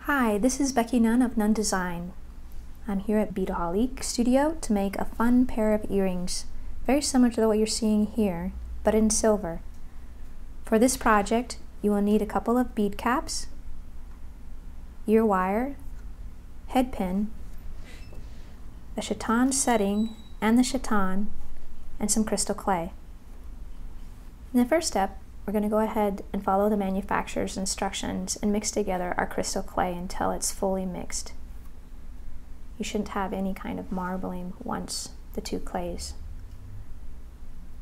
Hi, this is Becky Nunn of Nunn Design. I'm here at Beadaholique studio to make a fun pair of earrings, very similar to what you're seeing here, but in silver. For this project, you will need a couple of bead caps, ear wire, head pin, a chaton setting and the chaton, and some crystal clay. In the first step, we're going to go ahead and follow the manufacturer's instructions and mix together our crystal clay until it's fully mixed. You shouldn't have any kind of marbling once the two clays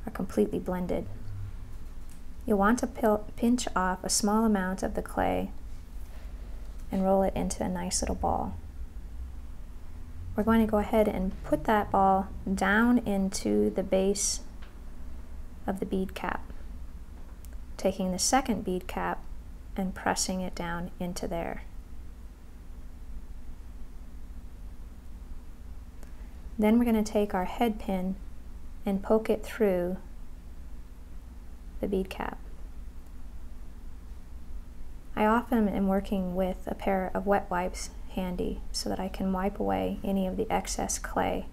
are completely blended. You'll want to pinch off a small amount of the clay and roll it into a nice little ball. We're going to go ahead and put that ball down into the base of the bead cap, taking the second bead cap and pressing it down into there. Then we're going to take our head pin and poke it through the bead cap. I often am working with a pair of wet wipes handy so that I can wipe away any of the excess clay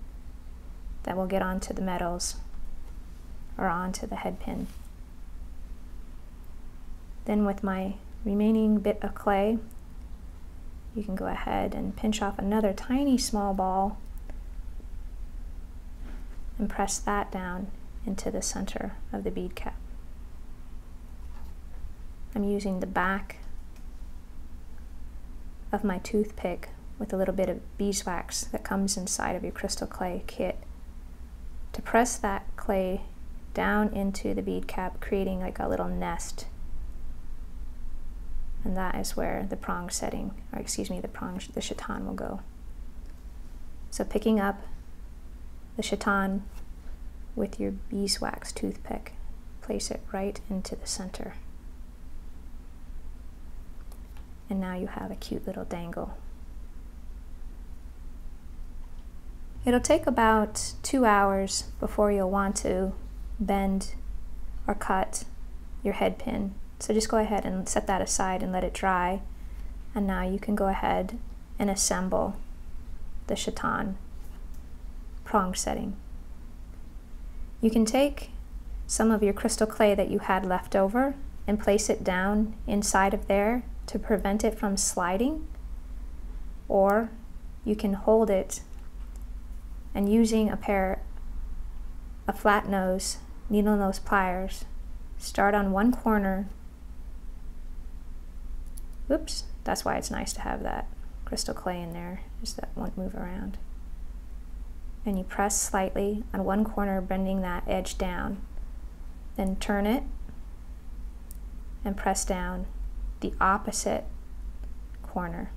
that will get onto the metals or onto the head pin. Then with my remaining bit of clay, you can go ahead and pinch off another tiny small ball and press that down into the center of the bead cap. I'm using the back of my toothpick with a little bit of beeswax that comes inside of your crystal clay kit to press that clay down into the bead cap, creating like a little nest. And that is where the prong setting, or excuse me, the chaton will go. So picking up the chaton with your beeswax toothpick, place it right into the center. And now you have a cute little dangle. It'll take about 2 hours before you'll want to bend or cut your head pin. So just go ahead and set that aside and let it dry. And now you can go ahead and assemble the chaton prong setting. You can take some of your crystal clay that you had left over and place it down inside of there to prevent it from sliding, or you can hold it and using a pair of flat nose, needle nose pliers, start on one corner. Oops, that's why it's nice to have that crystal clay in there, just that won't move around. And you press slightly on one corner, bending that edge down. Then turn it and press down the opposite corner.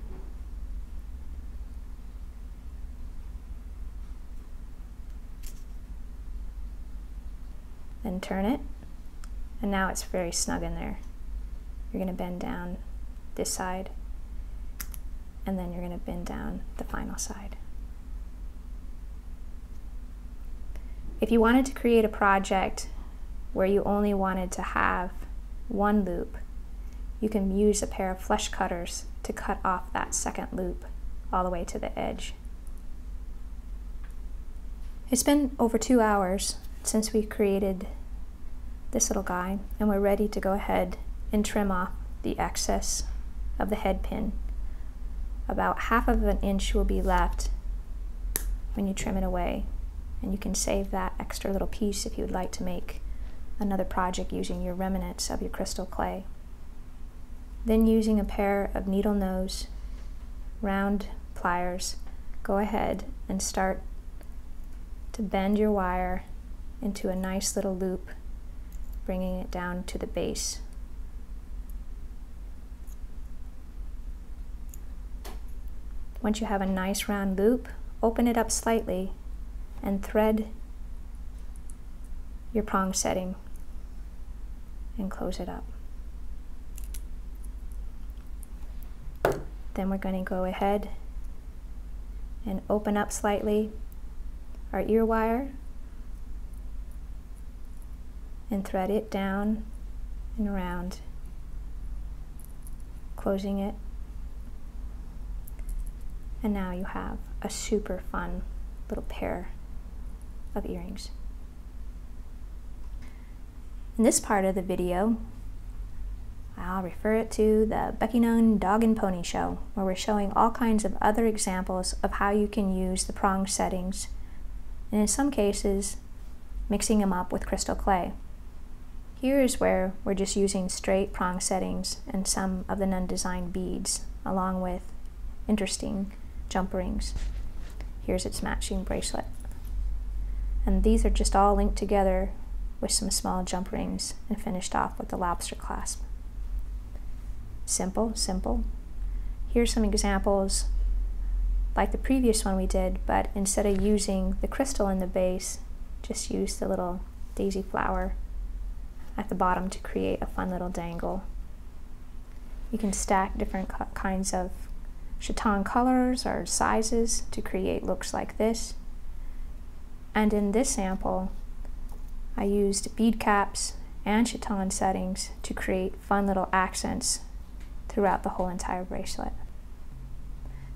Then turn it, and now it's very snug in there. You're going to bend down this side, and then you're going to bend down the final side. If you wanted to create a project where you only wanted to have one loop, you can use a pair of flush cutters to cut off that second loop all the way to the edge. It's been over 2 hours since we created this little guy, and we're ready to go ahead and trim off the excess of the head pin. About 1/2 of an inch will be left when you trim it away, and you can save that extra little piece if you would like to make another project using your remnants of your crystal clay. Then using a pair of needle nose round pliers, go ahead and start to bend your wire into a nice little loop, bringing it down to the base. Once you have a nice round loop, open it up slightly and thread your prong setting and close it up. Then we're going to go ahead and open up slightly our ear wire and thread it down and around, closing it And now you have a super fun little pair of earrings. In this part of the video, I'll refer it to the Becky Nunn Dog and Pony Show, where we're showing all kinds of other examples of how you can use the prong settings, and in some cases, mixing them up with crystal clay. Here is where we're just using straight prong settings and some of the Nunn Design beads, along with interesting jump rings. Here's its matching bracelet. And these are just all linked together with some small jump rings and finished off with the lobster clasp. Simple, simple. Here's some examples like the previous one we did, but instead of using the crystal in the base, just use the little daisy flower at the bottom to create a fun little dangle. You can stack different kinds of chaton colors or sizes to create looks like this. And in this sample, I used bead caps and chaton settings to create fun little accents throughout the whole entire bracelet.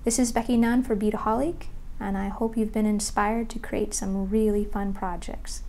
This is Becky Nunn for Beadaholique, and I hope you've been inspired to create some really fun projects.